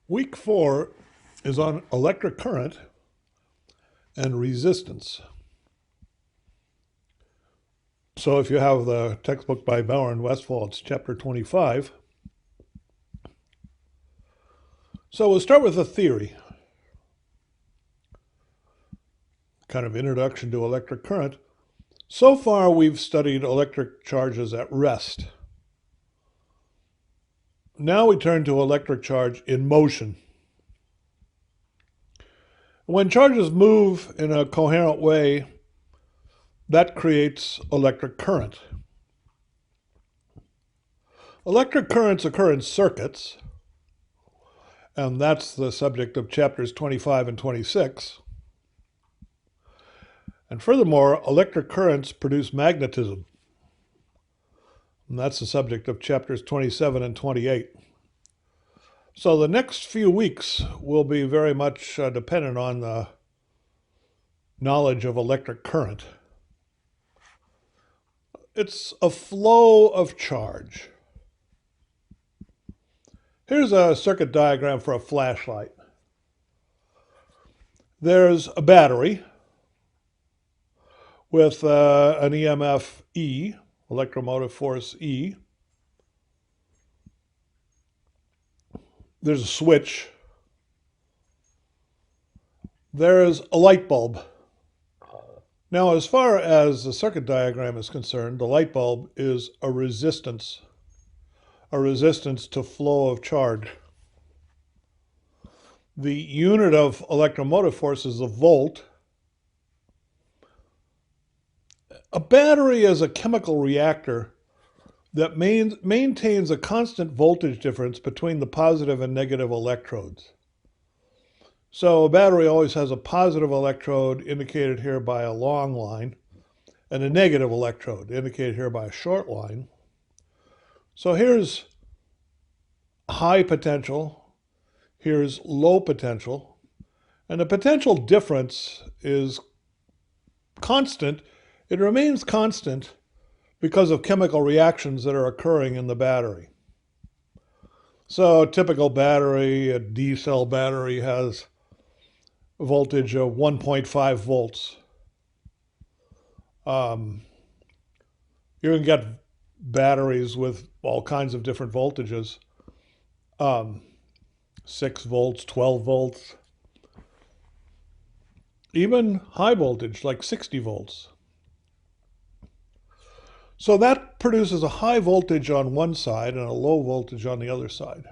Week 4 is on electric current and resistance. So if you have the textbook by Bauer and Westphal, it's chapter 25. So we'll start with the theory. Kind of introduction to electric current. So far we've studied electric charges at rest. Now we turn to electric charge in motion. When charges move in a coherent way, that creates electric current. Electric currents occur in circuits, and that's the subject of chapters 25 and 26. And furthermore, electric currents produce magnetism, and that's the subject of chapters 27 and 28. So the next few weeks will be very much dependent on the knowledge of electric current. It's a flow of charge. Here's a circuit diagram for a flashlight. There's a battery with an EMF E, electromotive force E. There's a switch. There's a light bulb. Now, as far as the circuit diagram is concerned, the light bulb is a resistance to flow of charge. The unit of electromotive force is a volt. A battery is a chemical reactor that maintains a constant voltage difference between the positive and negative electrodes. So a battery always has a positive electrode indicated here by a long line and a negative electrode indicated here by a short line. So here's high potential, here's low potential, and the potential difference is constant. It remains constant because of chemical reactions that are occurring in the battery. So a typical battery, a D-cell battery, has a voltage of 1.5 volts. You can get batteries with all kinds of different voltages. 6 volts, 12 volts, even high voltage like 60 volts. So that produces a high voltage on one side and a low voltage on the other side.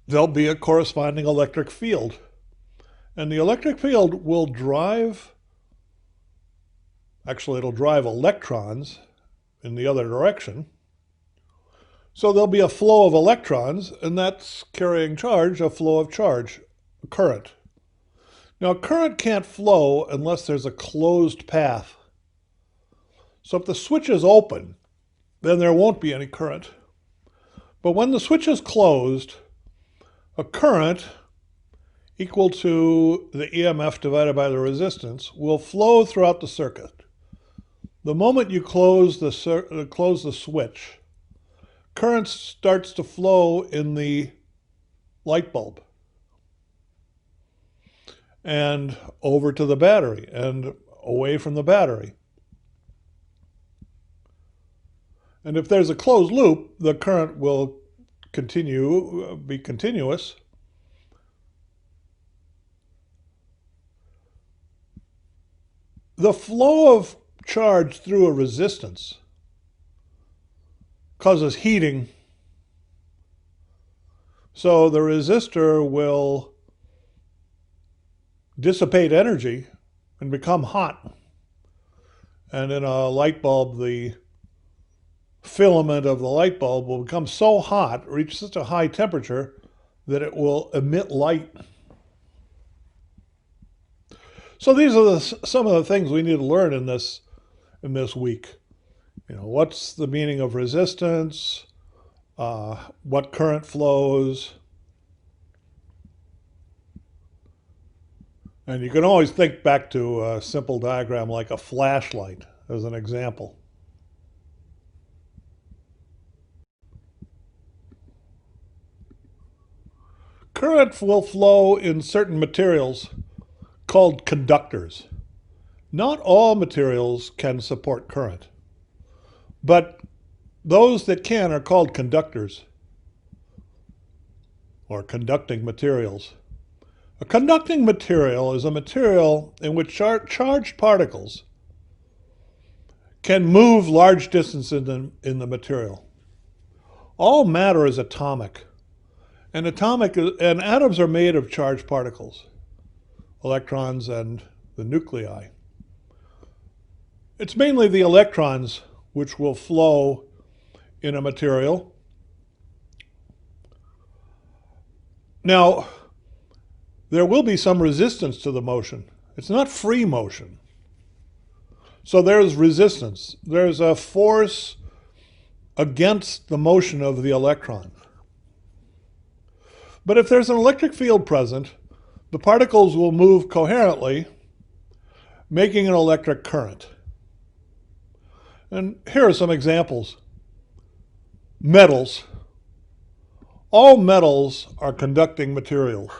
There'll be a corresponding electric field. And the electric field will drive, it'll drive electrons in the other direction. So there'll be a flow of electrons, and that's carrying charge, a flow of charge, current. Now, current can't flow unless there's a closed path. So if the switch is open, then there won't be any current. But when the switch is closed, a current equal to the EMF divided by the resistance will flow throughout the circuit. The moment you close the switch, current starts to flow in the light bulb and over to the battery and away from the battery. And if there's a closed loop, the current will be continuous. The flow of charge through a resistance causes heating. So the resistor will dissipate energy and become hot. And in a light bulb, the filament of the light bulb will become so hot, reach such a high temperature, that it will emit light. So these are some of the things we need to learn in this week. What's the meaning of resistance? What current flows? And you can always think back to a simple diagram like a flashlight as an example. Current will flow in certain materials called conductors. Not all materials can support current, but those that can are called conductors or conducting materials. A conducting material is a material in which charged particles can move large distances in the material. All matter is atomic, and atoms are made of charged particles, electrons and the nuclei. It's mainly the electrons which will flow in a material. Now, there will be some resistance to the motion. It's not free motion. So there's resistance. There's a force against the motion of the electron. But if there's an electric field present, the particles will move coherently, making an electric current. And here are some examples. Metals. All metals are conducting materials.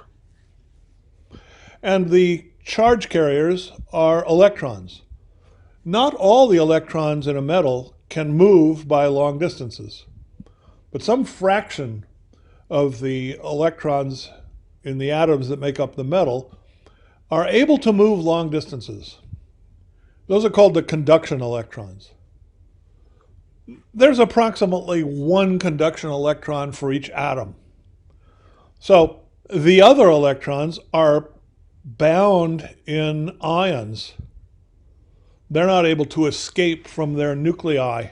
And the charge carriers are electrons. Not all the electrons in a metal can move by long distances, but some fraction of the electrons in the atoms that make up the metal are able to move long distances. Those are called the conduction electrons. There's approximately one conduction electron for each atom. So the other electrons are bound in ions. They're not able to escape from their nuclei.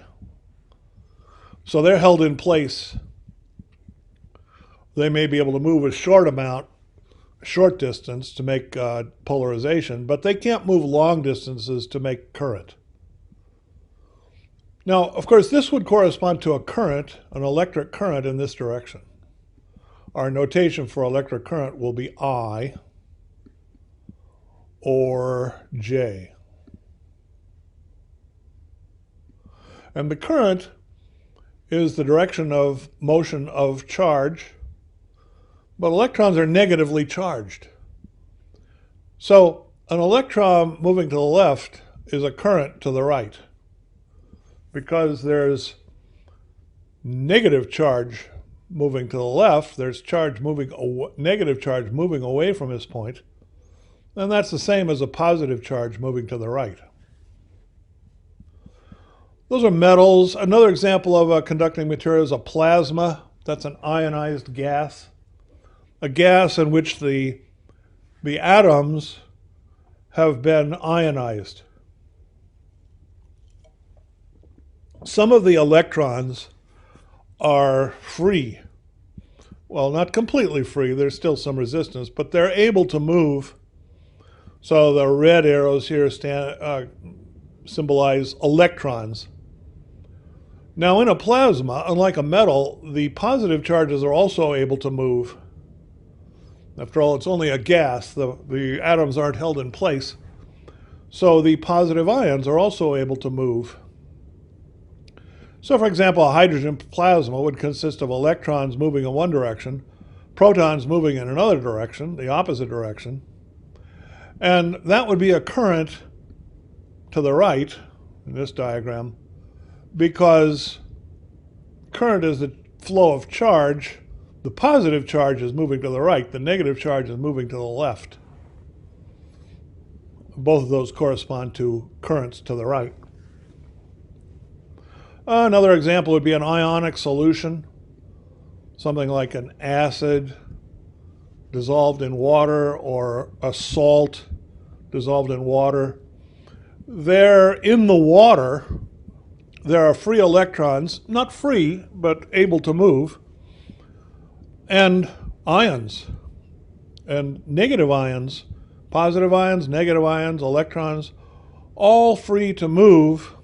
So they're held in place. They may be able to move a short distance to make polarization, but they can't move long distances to make current. Now, of course, this would correspond to a current, an electric current in this direction. Our notation for electric current will be I or J. And the current is the direction of motion of charge, but electrons are negatively charged. So an electron moving to the left is a current to the right, because there's negative charge moving to the left, there's negative charge moving away from this point, and that's the same as a positive charge moving to the right. Those are metals. Another example of a conducting material is a plasma. That's an ionized gas. A gas in which the atoms have been ionized. Some of the electrons are free. Well, not completely free. There's still some resistance, but they're able to move. So the red arrows here symbolize electrons. Now, in a plasma, unlike a metal, the positive charges are also able to move. After all, it's only a gas. The atoms aren't held in place. So the positive ions are also able to move. So, for example, a hydrogen plasma would consist of electrons moving in one direction, protons moving in another direction, the opposite direction. And that would be a current to the right, in this diagram, because current is the flow of charge. The positive charge is moving to the right. The negative charge is moving to the left. Both of those correspond to currents to the right. Another example would be an ionic solution, something like an acid dissolved in water or a salt dissolved in water. There, in the water, there are free electrons, not free, but able to move, and ions, and negative ions, positive ions, negative ions, electrons, all free to move.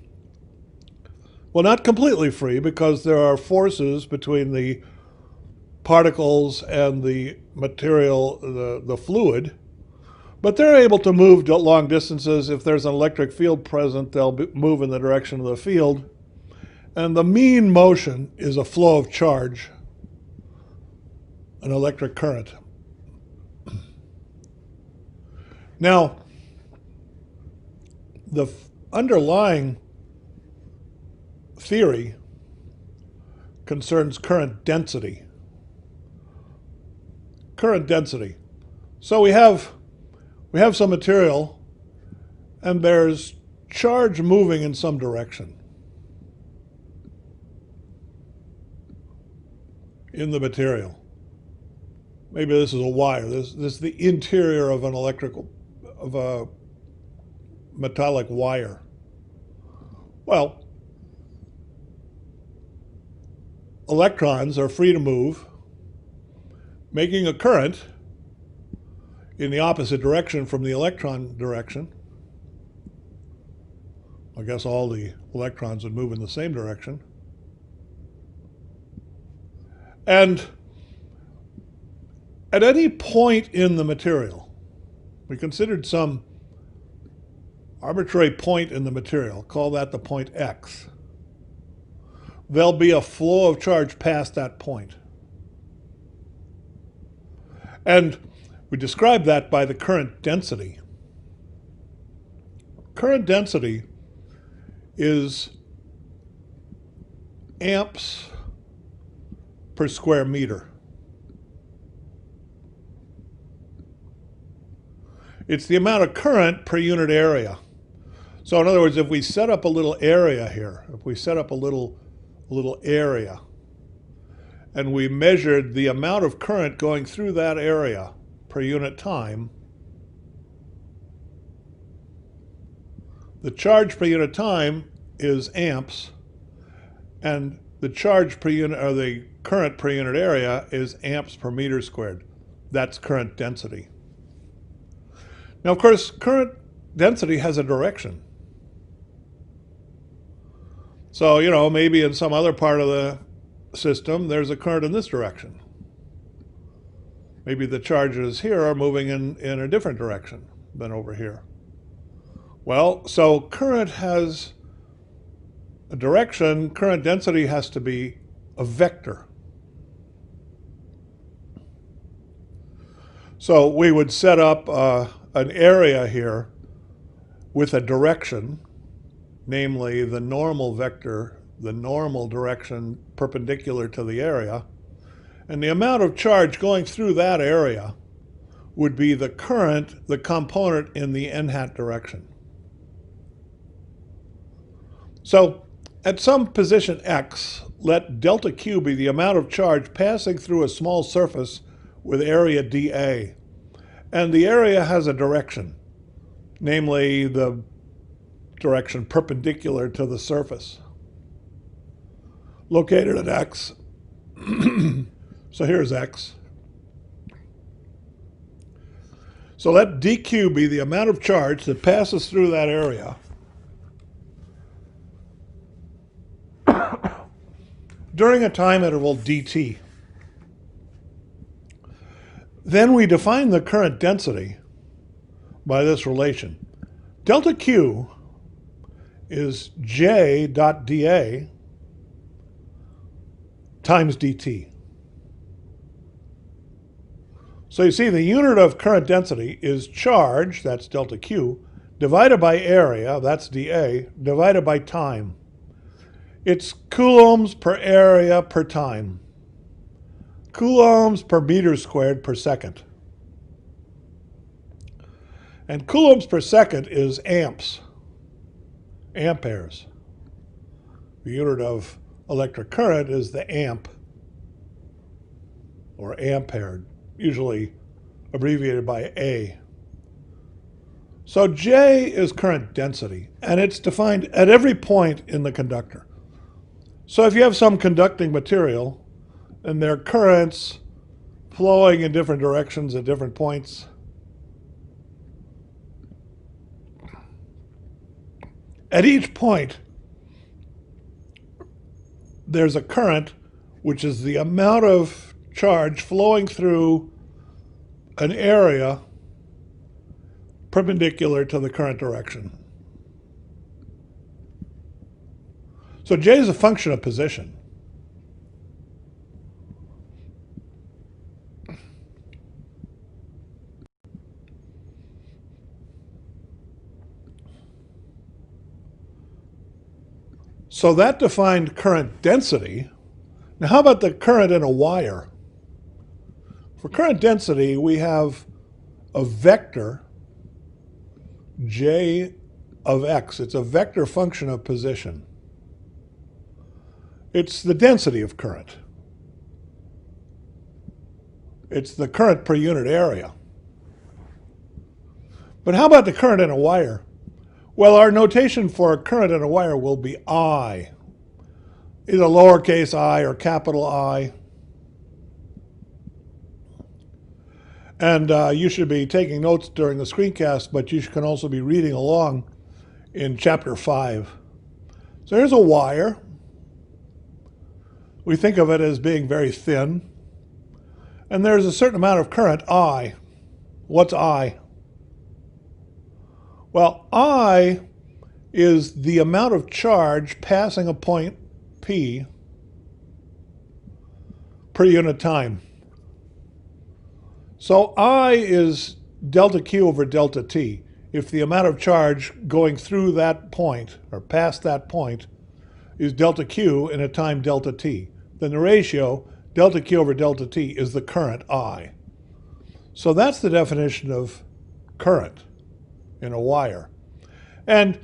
Well, not completely free, because there are forces between the particles and the material, the fluid, but they're able to move long distances. If there's an electric field present, they'll move in the direction of the field. And the mean motion is a flow of charge, an electric current. Now, the underlying theory concerns current density. Current density. So we have some material, and there's charge moving in some direction in the material. Maybe this is a wire. This is the interior of a metallic wire. Well, electrons are free to move, making a current in the opposite direction from the electron direction. I guess all the electrons would move in the same direction. And at any point in the material, we considered some arbitrary point in the material, call that the point X. There'll be a flow of charge past that point. And we describe that by the current density. Current density is amps per square meter. It's the amount of current per unit area. So in other words, if we set up a little area here, if we set up a little area, and we measured the amount of current going through that area per unit time, the charge per unit time is amps, and the charge per unit, or the current per unit area, is amps per meter squared. That's current density. Now, of course, current density has a direction. So, maybe in some other part of the system, there's a current in this direction. Maybe the charges here are moving in a different direction than over here. Well, so current has a direction. Current density has to be a vector. So we would set up an area here with a direction, namely the normal vector, the normal direction perpendicular to the area, and the amount of charge going through that area would be the current, the component in the n hat direction. So at some position x, let delta Q be the amount of charge passing through a small surface with area dA. And the area has a direction, namely the direction perpendicular to the surface, located at x. So here's x. So let dq be the amount of charge that passes through that area during a time interval dt. Then we define the current density by this relation. Delta Q is J dot dA times dt. So you see the unit of current density is charge, that's delta Q, divided by area, that's dA, divided by time. It's coulombs per area per time. Coulombs per meter squared per second. And coulombs per second is amps, amperes. The unit of electric current is the amp, or ampere, usually abbreviated by A. So J is current density, and it's defined at every point in the conductor. So if you have some conducting material, and there are currents flowing in different directions at different points, at each point, there's a current, which is the amount of charge flowing through an area perpendicular to the current direction. So J is a function of position. So that defined current density. Now how about the current in a wire? For current density, we have a vector J of x. It's a vector function of position. It's the density of current. It's the current per unit area. But how about the current in a wire? Well, our notation for a current in a wire will be I, either lowercase I or capital I. And you should be taking notes during the screencast, but you can also be reading along in Chapter 5. So here's a wire. We think of it as being very thin. And there's a certain amount of current, I. What's I? Well, I is the amount of charge passing a point P per unit time. So I is delta Q over delta T. If the amount of charge going through that point, or past that point, is delta Q in a time delta T, then the ratio delta Q over delta T is the current I. So that's the definition of current in a wire. And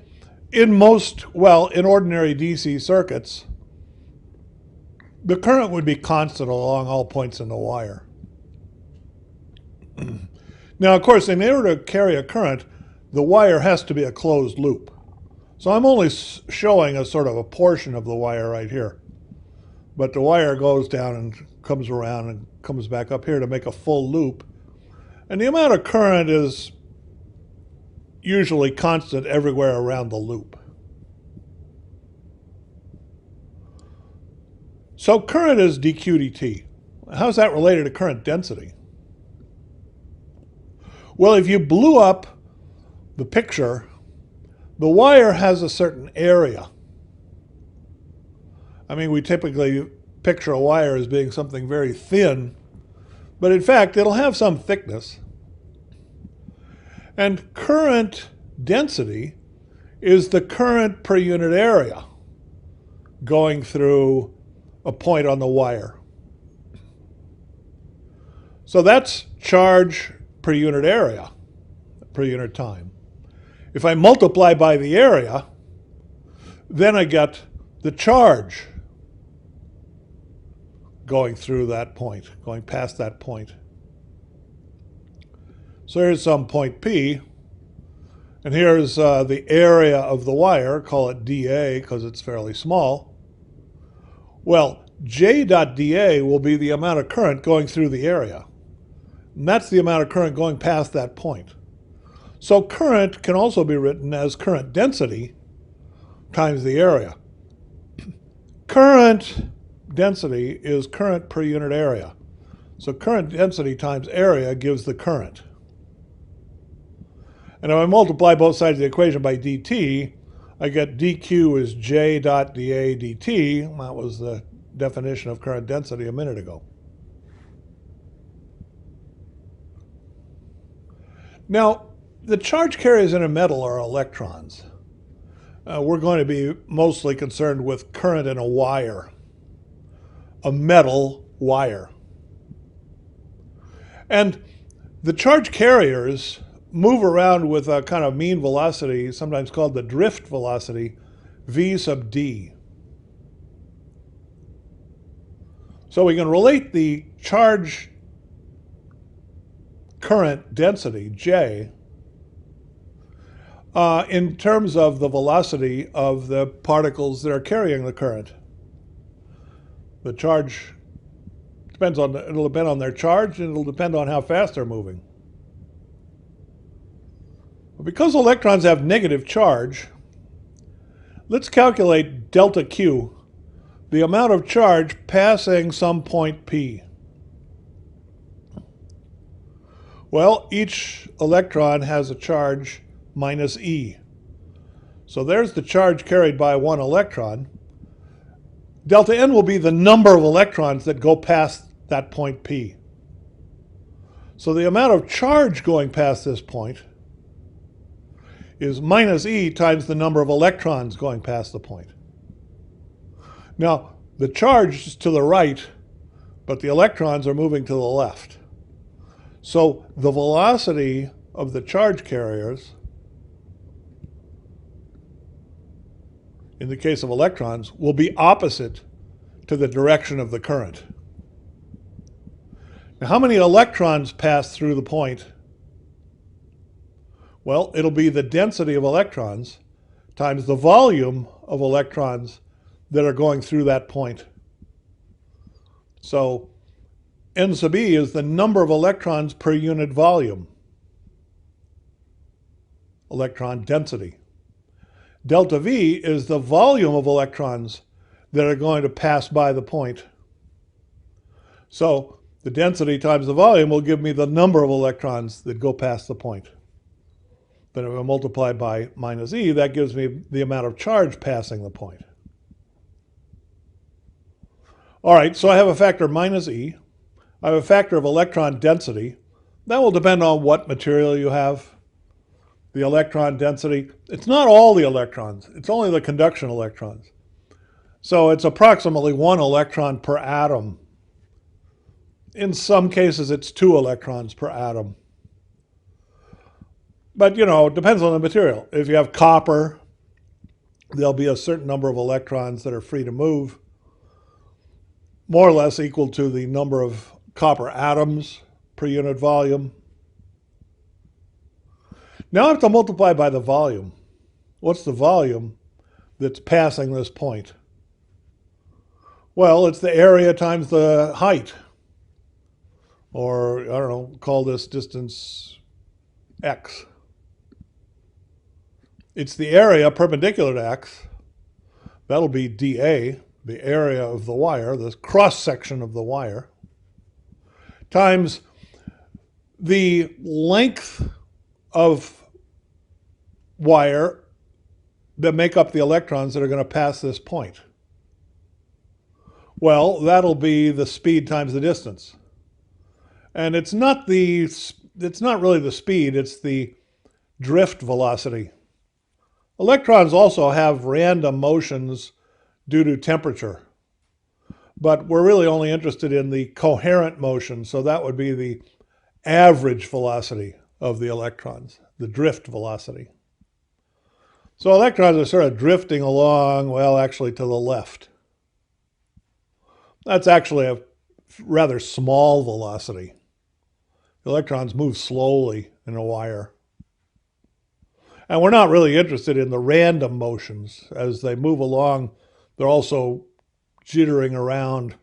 in in ordinary DC circuits, the current would be constant along all points in the wire. Now, of course, in order to carry a current, the wire has to be a closed loop. So I'm only showing a sort of a portion of the wire right here. But the wire goes down and comes around and comes back up here to make a full loop. And the amount of current is usually constant everywhere around the loop. So current is dq dt. How's that related to current density? Well, if you blew up the picture, the wire has a certain area. I mean, we typically picture a wire as being something very thin, but in fact, it'll have some thickness. And current density is the current per unit area going through a point on the wire. So that's charge per unit area, per unit time. If I multiply by the area, then I get the charge going through that point, going past that point. So here's some point P, and here's the area of the wire, call it dA because it's fairly small. Well, J dot dA will be the amount of current going through the area. And that's the amount of current going past that point. So current can also be written as current density times the area. Current density is current per unit area. So current density times area gives the current. And if I multiply both sides of the equation by dt, I get dq is J dot dA dt. That was the definition of current density a minute ago. Now, the charge carriers in a metal are electrons. We're going to be mostly concerned with current in a wire, a metal wire. And the charge carriers move around with a kind of mean velocity, sometimes called the drift velocity, v sub d. So we can relate the charge current density, J, in terms of the velocity of the particles that are carrying the current. The charge it'll depend on their charge, and it'll depend on how fast they're moving. But because electrons have negative charge, let's calculate delta Q, the amount of charge passing some point P. Well, each electron has a charge minus E. So there's the charge carried by one electron. Delta N will be the number of electrons that go past that point P. So the amount of charge going past this point is minus E times the number of electrons going past the point. Now, the charge is to the right, but the electrons are moving to the left. So the velocity of the charge carriers, in the case of electrons, will be opposite to the direction of the current. Now, how many electrons pass through the point? Well, it'll be the density of electrons times the volume of electrons that are going through that point. So N sub E is the number of electrons per unit volume, electron density. Delta V is the volume of electrons that are going to pass by the point. So the density times the volume will give me the number of electrons that go past the point. Then if I multiply by minus E, that gives me the amount of charge passing the point. All right, so I have a factor minus E. I have a factor of electron density. That will depend on what material you have. The electron density, it's not all the electrons, it's only the conduction electrons. So it's approximately 1 electron per atom. In some cases, it's 2 electrons per atom. But, it depends on the material. If you have copper, there'll be a certain number of electrons that are free to move, more or less equal to the number of copper atoms per unit volume. Now I have to multiply by the volume. What's the volume that's passing this point? Well, it's the area times the height. Or, I don't know, call this distance x. It's the area perpendicular to x. That'll be dA, the area of the wire, the cross-section of the wire, times the length of wire that make up the electrons that are going to pass this point. Well, that'll be the speed times the distance. And it's not really the speed, it's the drift velocity. Electrons also have random motions due to temperature. But we're really only interested in the coherent motion, so that would be the average velocity of the electrons, the drift velocity. So electrons are sort of drifting along, well, actually to the left. That's actually a rather small velocity. The electrons move slowly in a wire. And we're not really interested in the random motions. As they move along, they're also jittering around,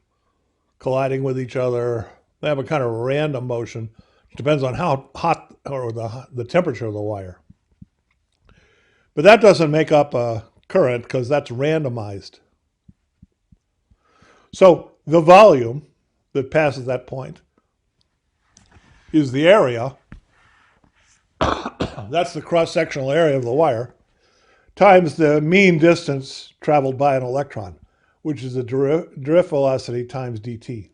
colliding with each other. They have a kind of random motion. It depends on how hot or the temperature of the wire. But that doesn't make up a current because that's randomized. So the volume that passes that point is the area, that's the cross-sectional area of the wire, times the mean distance traveled by an electron, which is the drift velocity times dt.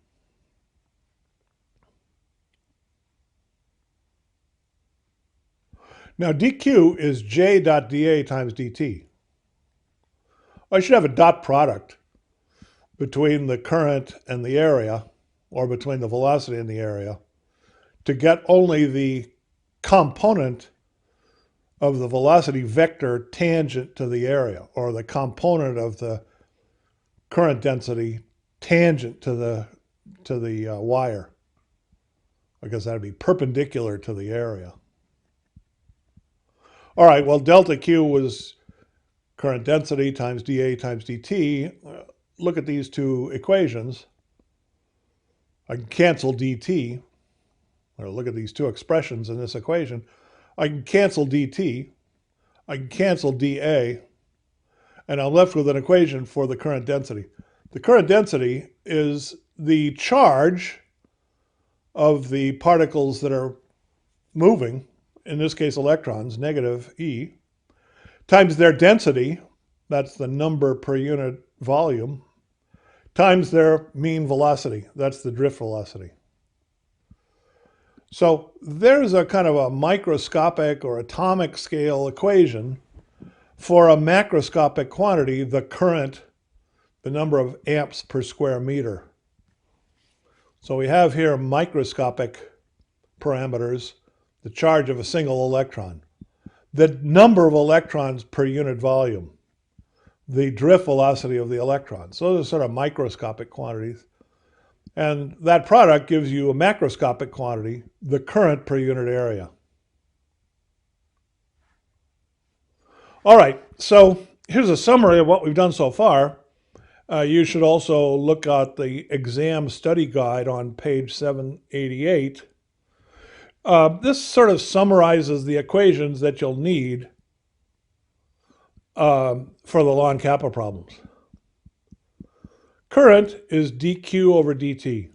Now dq is j dot dA times dt. I should have a dot product between the current and the area, or between the velocity and the area, to get only the component of the velocity vector tangent to the area, or the component of the current density tangent to the wire. I guess that'd be perpendicular to the area. All right, well, delta Q was current density times dA times dt. Look at these two equations. I can cancel dt, or look at these two expressions in this equation. I can cancel dt, I can cancel dA, and I'm left with an equation for the current density. The current density is the charge of the particles that are moving, in this case electrons, negative E, times their density, that's the number per unit volume, times their mean velocity, that's the drift velocity. So there's a kind of a microscopic or atomic scale equation for a macroscopic quantity, the current the number of amps per square meter. So we have here microscopic parameters, the charge of a single electron, the number of electrons per unit volume, the drift velocity of the electrons. So those are sort of microscopic quantities. And that product gives you a macroscopic quantity, the current per unit area. All right, so here's a summary of what we've done so far. You should also look at the exam study guide on page 788. This sort of summarizes the equations that you'll need for the law and kappa problems. Current is dq over dt,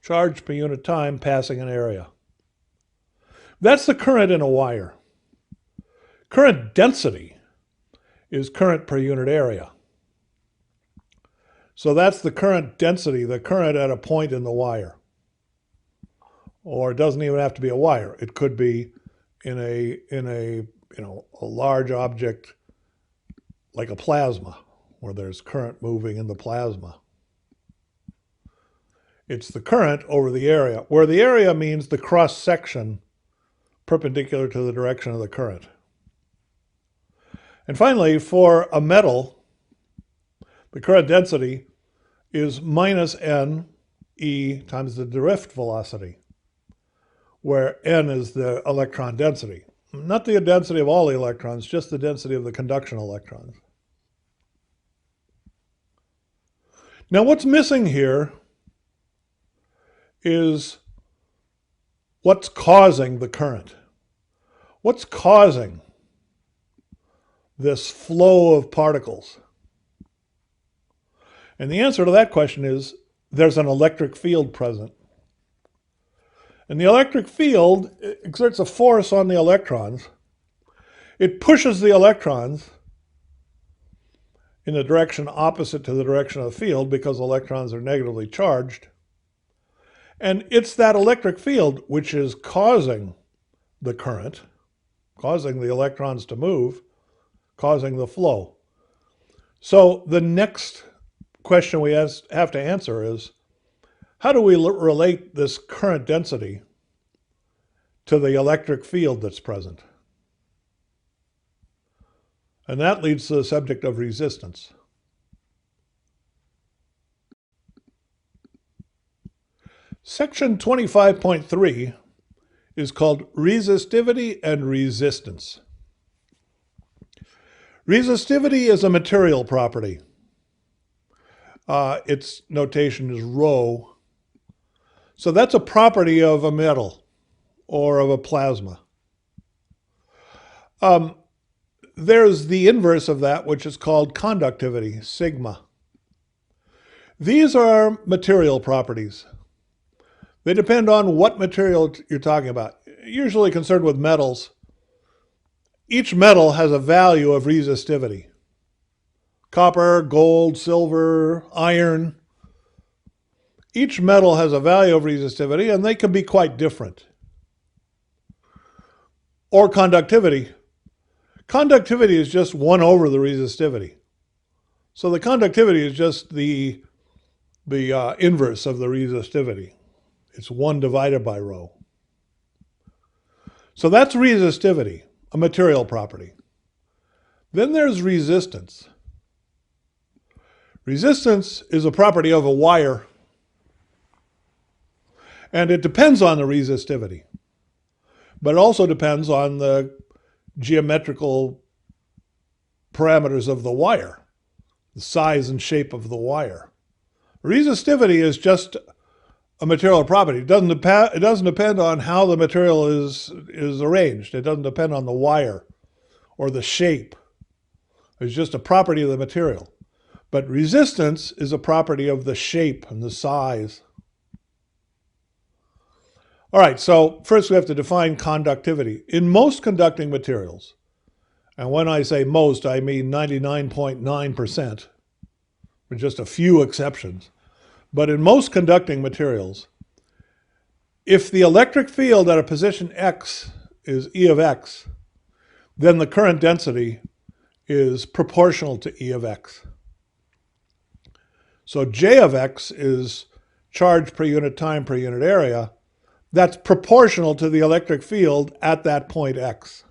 charge per unit time passing an area. That's the current in a wire. Current density is current per unit area. So that's the current density, the current at a point in the wire. Or it doesn't even have to be a wire. It could be in a large object like a plasma, where there's current moving in the plasma. It's the current over the area, where the area means the cross-section perpendicular to the direction of the current. And finally, for a metal, the current density is minus n e times the drift velocity, where n is the electron density. Not the density of all the electrons, just the density of the conduction electrons. Now what's missing here is what's causing the current. What's causing this flow of particles? And the answer to that question is there's an electric field present. And the electric field exerts a force on the electrons. It pushes the electrons in the direction opposite to the direction of the field because electrons are negatively charged. And it's that electric field which is causing the current, causing the electrons to move, causing the flow. So the next question we have to answer is, how do we relate this current density to the electric field that's present? And that leads to the subject of resistance. Section 25.3 is called resistivity and resistance. Resistivity is a material property. Its notation is rho. So that's a property of a metal or of a plasma. There's the inverse of that, which is called conductivity, sigma. These are material properties. They depend on what material you're talking about. Usually concerned with metals. Each metal has a value of resistivity. Copper, gold, silver, iron. Each metal has a value of resistivity, and they can be quite different. Or conductivity. Conductivity is just 1 over the resistivity. So the conductivity is just the inverse of the resistivity. It's 1 divided by rho. So that's resistivity, a material property. Then there's resistance. Resistance is a property of a wire, and it depends on the resistivity, but it also depends on the geometrical parameters of the wire, the size and shape of the wire. Resistivity is just a material property. It doesn't depend on how the material is arranged. It doesn't depend on the wire or the shape. It's just a property of the material. But resistance is a property of the shape and the size. All right, so first we have to define conductivity. In most conducting materials, and when I say most, I mean 99.9%, with just a few exceptions. But in most conducting materials, if the electric field at a position x is E of x, then the current density is proportional to E of x. So J of x is charge per unit time per unit area. That's proportional to the electric field at that point x.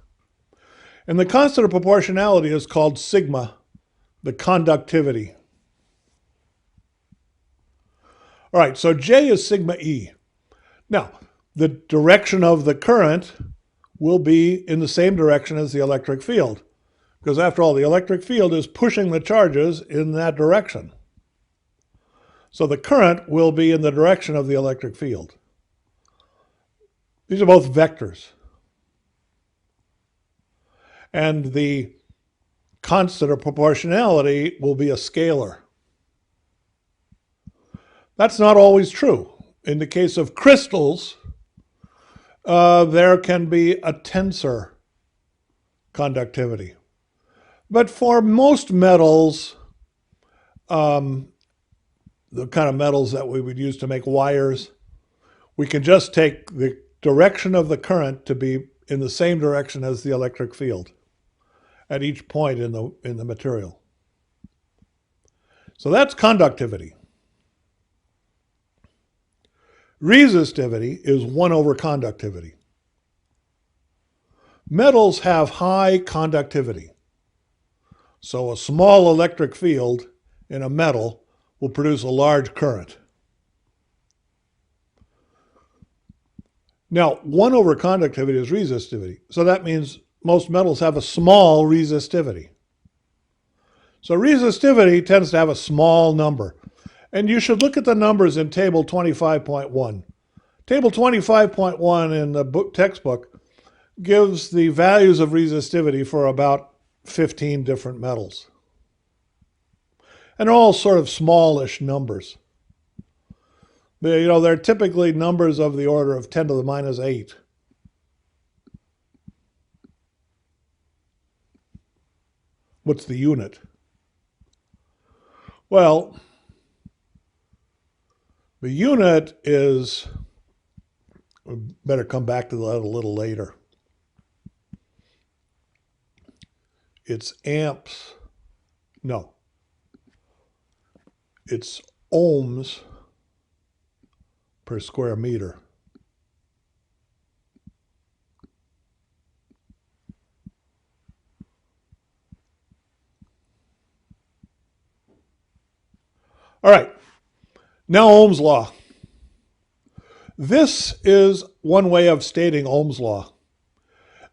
And the constant of proportionality is called sigma, the conductivity. All right, so J is sigma E. Now, the direction of the current will be in the same direction as the electric field, because after all, the electric field is pushing the charges in that direction. So the current will be in the direction of the electric field. These are both vectors. And the constant of proportionality will be a scalar. That's not always true. In the case of crystals, there can be a tensor conductivity. But for most metals, the kind of metals that we would use to make wires, we can just take the direction of the current to be in the same direction as the electric field at each point in the material. So that's conductivity. Resistivity is 1 over conductivity. Metals have high conductivity. So a small electric field in a metal will produce a large current. Now, 1 over conductivity is resistivity. So that means most metals have a small resistivity. So resistivity tends to have a small number. And you should look at the numbers in table 25.1. Table 25.1 in the textbook gives the values of resistivity for about 15 different metals. And they're all sort of smallish numbers. They're typically numbers of the order of 10 to the minus 8. What's the unit? Well, the unit is, we better come back to that a little later. It's amps. No. It's ohms per square meter. All right, now Ohm's law. This is one way of stating Ohm's law.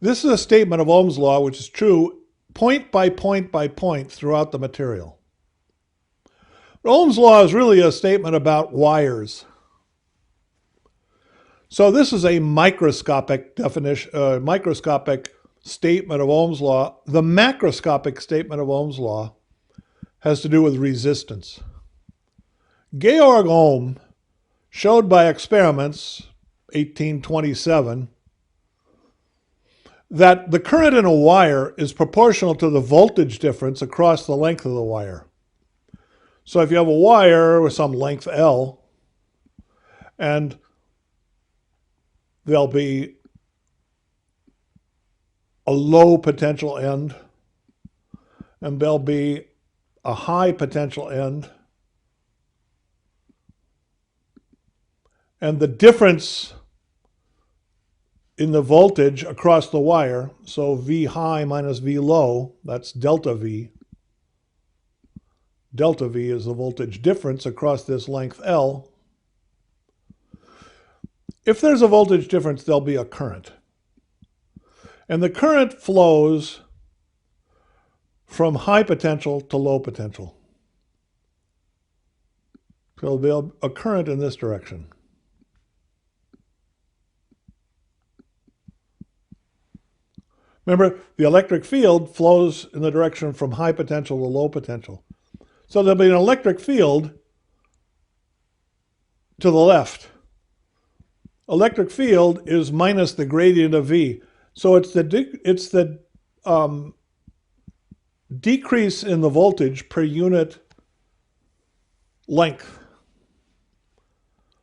This is a statement of Ohm's law which is true point by point by point throughout the material. But Ohm's law is really a statement about wires. So this is a microscopic definition, microscopic statement of Ohm's law. The macroscopic statement of Ohm's law has to do with resistance. Georg Ohm showed by experiments, 1827, that the current in a wire is proportional to the voltage difference across the length of the wire. So if you have a wire with some length L, and there'll be a low potential end, and there'll be a high potential end, and the difference in the voltage across the wire, so V high minus V low, that's delta V. Delta V is the voltage difference across this length L. If there's a voltage difference, there'll be a current. And the current flows from high potential to low potential. So there'll be a current in this direction. Remember, the electric field flows in the direction from high potential to low potential. So there'll be an electric field to the left. Electric field is minus the gradient of V. So it's the decrease in the voltage per unit length.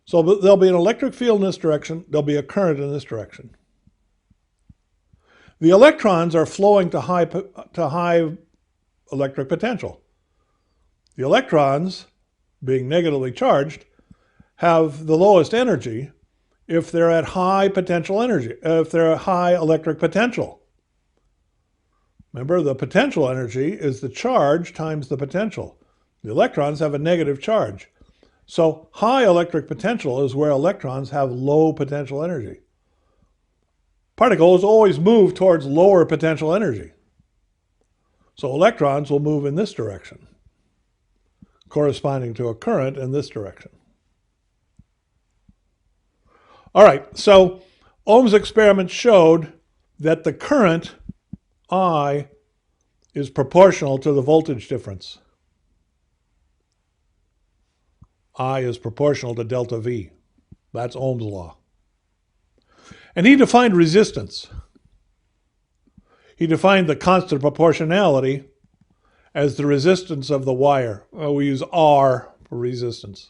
So there'll be an electric field in this direction. There'll be a current in this direction. The electrons are flowing to high electric potential. The electrons being negatively charged, have the lowest energy if they're at high potential energy, if they're at high electric potential. Remember, the potential energy is the charge times the potential. The electrons have a negative charge. So high electric potential is where electrons have low potential energy. Particles always move towards lower potential energy. So electrons will move in this direction, corresponding to a current in this direction. All right, so Ohm's experiment showed that the current I is proportional to the voltage difference. I is proportional to delta V. That's Ohm's law. And he defined resistance. He defined the constant proportionality as the resistance of the wire. We use R for resistance.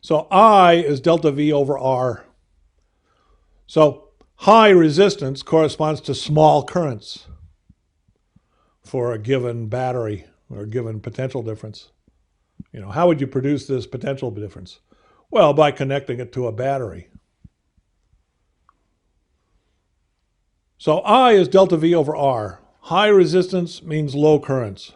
So I is delta V over R. So high resistance corresponds to small currents for a given battery or a given potential difference. How would you produce this potential difference? Well, by connecting it to a battery. So I is delta V over R. High resistance means low currents.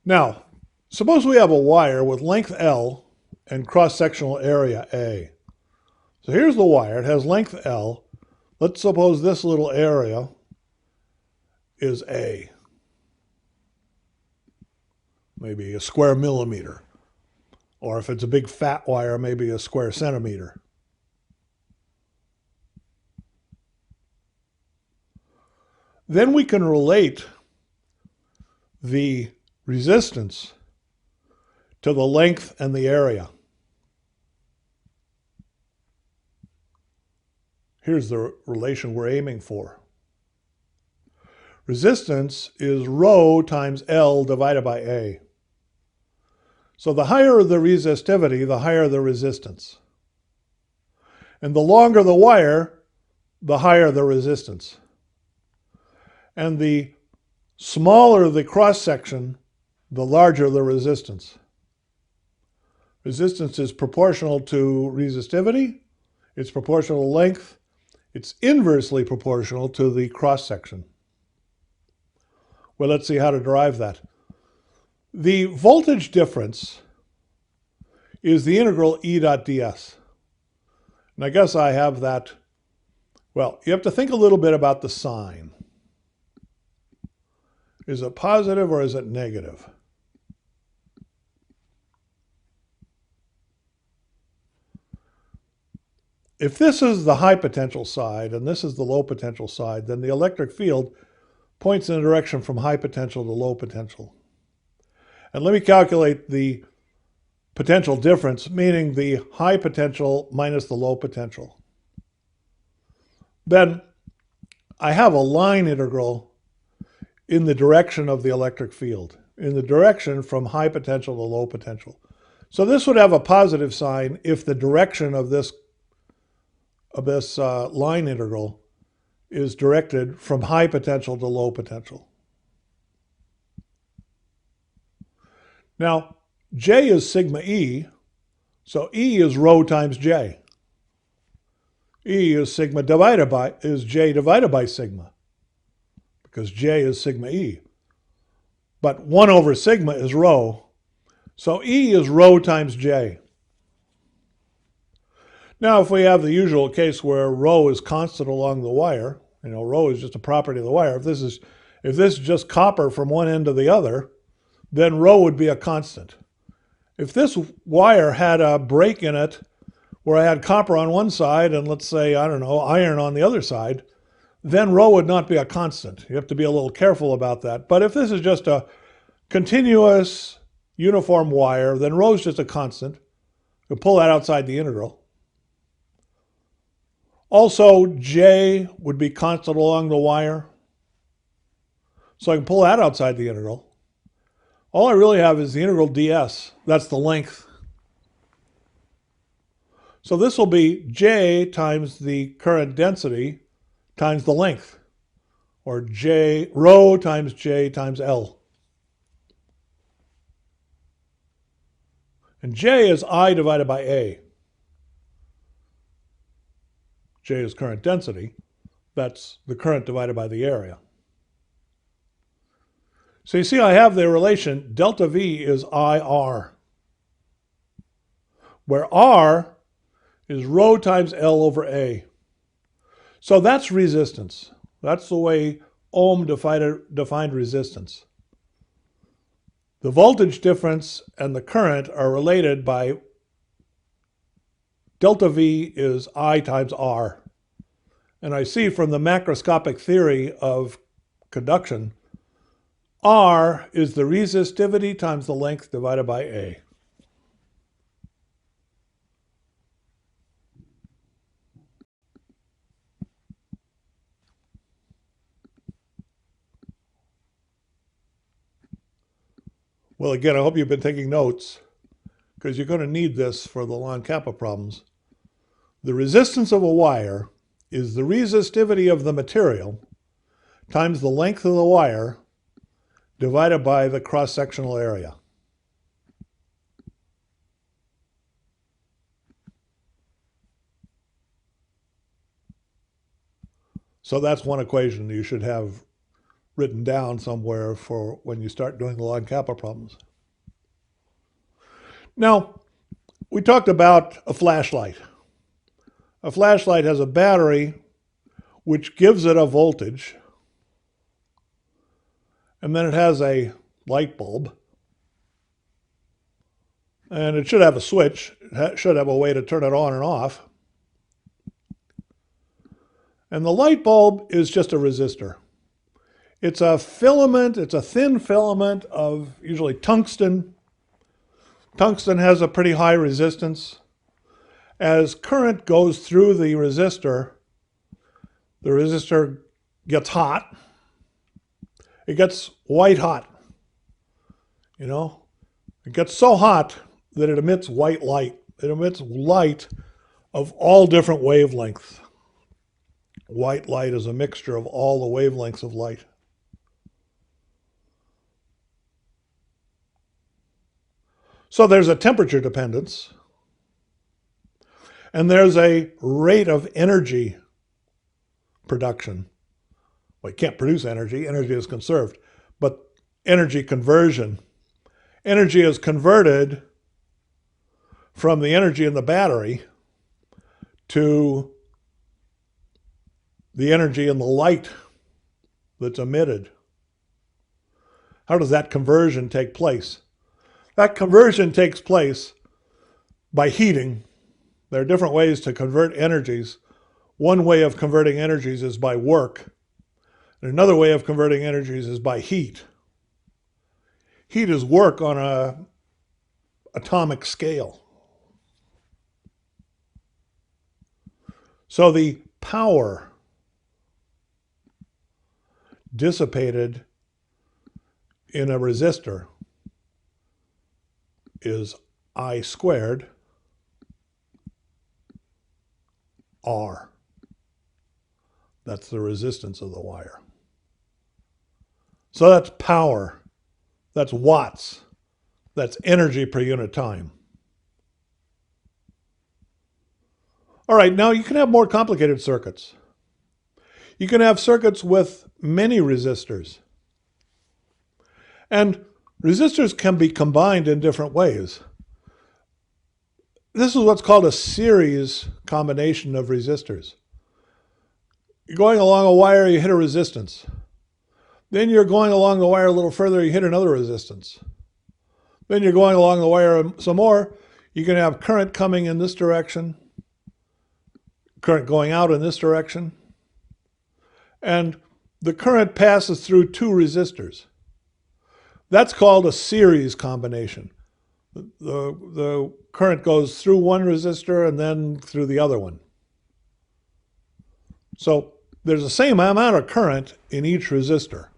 Now, suppose we have a wire with length L and cross-sectional area A. So here's the wire. It has length L. Let's suppose this little area is A. Maybe a square millimeter. Or if it's a big fat wire, maybe a square centimeter. Then we can relate the resistance to the length and the area. Here's the relation we're aiming for. Resistance is rho times L divided by A. So the higher the resistivity, the higher the resistance. And the longer the wire, the higher the resistance. And the smaller the cross-section, the larger the resistance. Resistance is proportional to resistivity. It's proportional to length. It's inversely proportional to the cross-section. Well, let's see how to derive that. The voltage difference is the integral E dot ds. And I guess I have that. Well, you have to think a little bit about the sign. Is it positive or is it negative? If this is the high potential side and this is the low potential side, then the electric field points in a direction from high potential to low potential. And let me calculate the potential difference, meaning the high potential minus the low potential. Then I have a line integral in the direction of the electric field, in the direction from high potential to low potential. So this would have a positive sign if the direction of this line integral is directed from high potential to low potential. Now, J is sigma E, so E is rho times J. E is J divided by sigma, because J is sigma E. But 1 over sigma is rho, so E is rho times J. Now, if we have the usual case where rho is constant along the wire, rho is just a property of the wire. If this is just copper from one end to the other, then rho would be a constant. If this wire had a break in it where I had copper on one side and let's say, iron on the other side, then rho would not be a constant. You have to be a little careful about that. But if this is just a continuous uniform wire, then rho is just a constant. You pull that outside the integral. Also, J would be constant along the wire. So I can pull that outside the integral. All I really have is the integral ds. That's the length. So this will be J times the current density times the length. or J, rho times J times L. And J is I divided by A. J is current density. That's the current divided by the area. So you see I have the relation delta V is IR, where R is rho times L over A. So that's resistance. That's the way Ohm defined resistance. The voltage difference and the current are related by delta V is I times R. And I see from the macroscopic theory of conduction, R is the resistivity times the length divided by A. Well, again, I hope you've been taking notes because you're going to need this for the law and kappa problems. The resistance of a wire is the resistivity of the material times the length of the wire divided by the cross-sectional area. So that's one equation you should have written down somewhere for when you start doing the log kappa problems. Now, we talked about a flashlight. A flashlight has a battery which gives it a voltage, and then it has a light bulb, and it should have a switch. It should have a way to turn it on and off. And the light bulb is just a resistor. It's a filament, it's a thin filament of usually tungsten. Tungsten has a pretty high resistance. As current goes through the resistor gets hot. It gets white hot. You know, it gets so hot that it emits white light. It emits light of all different wavelengths. White light is a mixture of all the wavelengths of light. So there's a temperature dependence, and there's a rate of energy production. Well, you can't produce energy. Energy is conserved. But energy conversion. Energy is converted from the energy in the battery to the energy in the light that's emitted. How does that conversion take place? That conversion takes place by heating. There are different ways to convert energies. One way of converting energies is by work. And another way of converting energies is by heat. Heat is work on an atomic scale. So the power dissipated in a resistor is I squared R. That's the resistance of the wire. So that's power. That's watts. That's energy per unit time. All right, now you can have more complicated circuits. You can have circuits with many resistors. And resistors can be combined in different ways. This is what's called a series combination of resistors. You're going along a wire, you hit a resistance. Then you're going along the wire a little further, you hit another resistance. Then you're going along the wire some more, you can have current coming in this direction, current going out in this direction, and the current passes through two resistors. That's called a series combination. The current goes through one resistor and then through the other one. So there's the same amount of current in each resistor.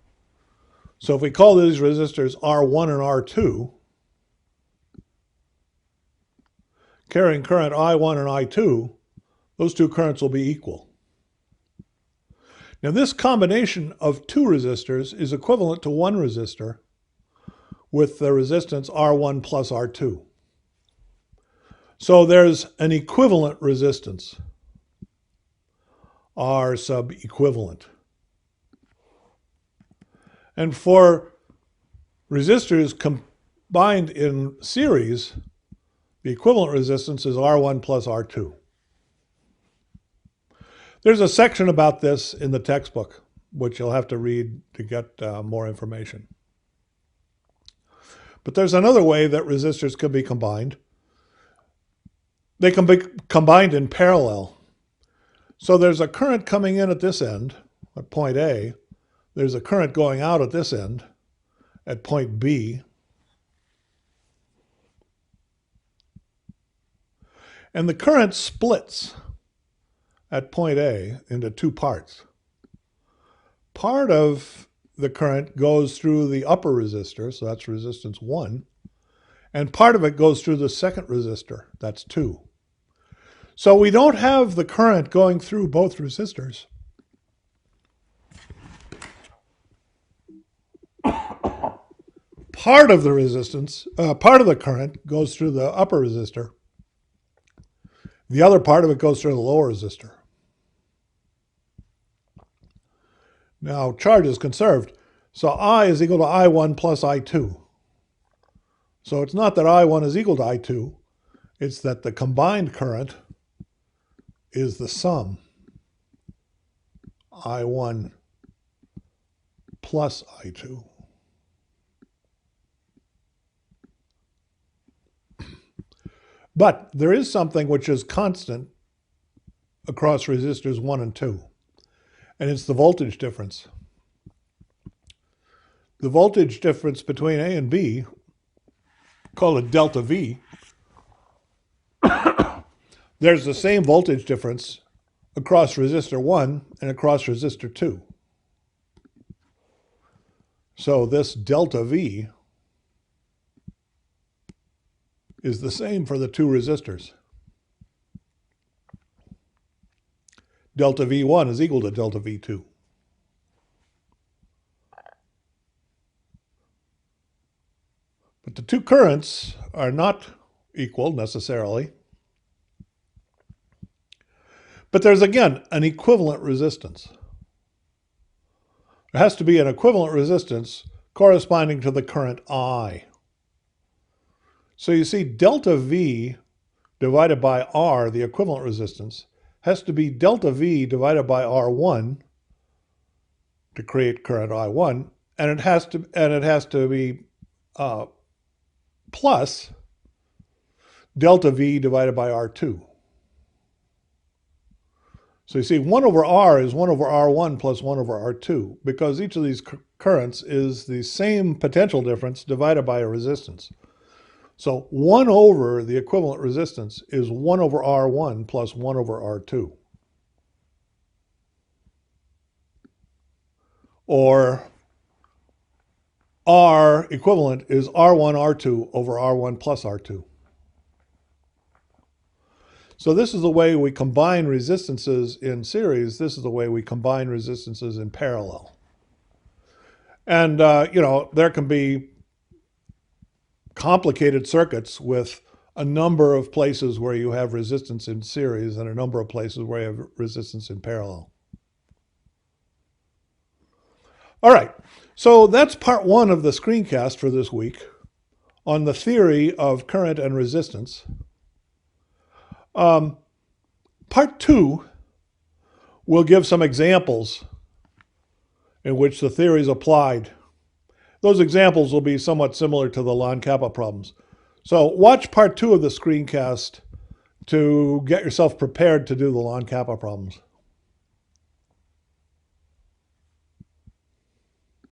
So if we call these resistors R1 and R2, carrying current I1 and I2, those two currents will be equal. Now this combination of two resistors is equivalent to one resistor with the resistance R1 plus R2. So there's an equivalent resistance, R sub equivalent. And for resistors combined in series, the equivalent resistance is R1 plus R2. There's a section about this in the textbook, which you'll have to read to get more information. But there's another way that resistors can be combined. They can be combined in parallel. So there's a current coming in at this end, at point A. There's a current going out at this end, at point B. And the current splits at point A into two parts. Part of the current goes through the upper resistor, so that's resistance 1, and part of it goes through the second resistor, that's 2. So we don't have the current going through both resistors. Part of the current goes through the upper resistor. The other part of it goes through the lower resistor. Now, charge is conserved, so I is equal to I1 plus I2. So it's not that I1 is equal to I2, it's that the combined current is the sum, I1 plus I2. But there is something which is constant across resistors 1 and 2, and it's the voltage difference. The voltage difference between A and B, call it delta V, there's the same voltage difference across resistor 1 and across resistor 2. So this delta V is the same for the two resistors. Delta V1 is equal to delta V2. But the two currents are not equal necessarily. But there's, again, an equivalent resistance. There has to be an equivalent resistance corresponding to the current I. So you see delta V divided by R, the equivalent resistance, has to be delta V divided by R1 to create current I1, and it has to be plus delta V divided by R2. So you see 1 over R is 1 over R1 plus 1 over R2, because each of these currents is the same potential difference divided by a resistance. So 1 over the equivalent resistance is 1 over R1 plus 1 over R2. Or R equivalent is R1, R2 over R1 plus R2. So this is the way we combine resistances in series. This is the way we combine resistances in parallel. And, there can be complicated circuits with a number of places where you have resistance in series and a number of places where you have resistance in parallel. All right, so that's part 1 of the screencast for this week on the theory of current and resistance. Part 2 will give some examples in which the theory is applied. Those examples will be somewhat similar to the Lon-Kappa problems. So watch part 2 of the screencast to get yourself prepared to do the Lon-Kappa problems.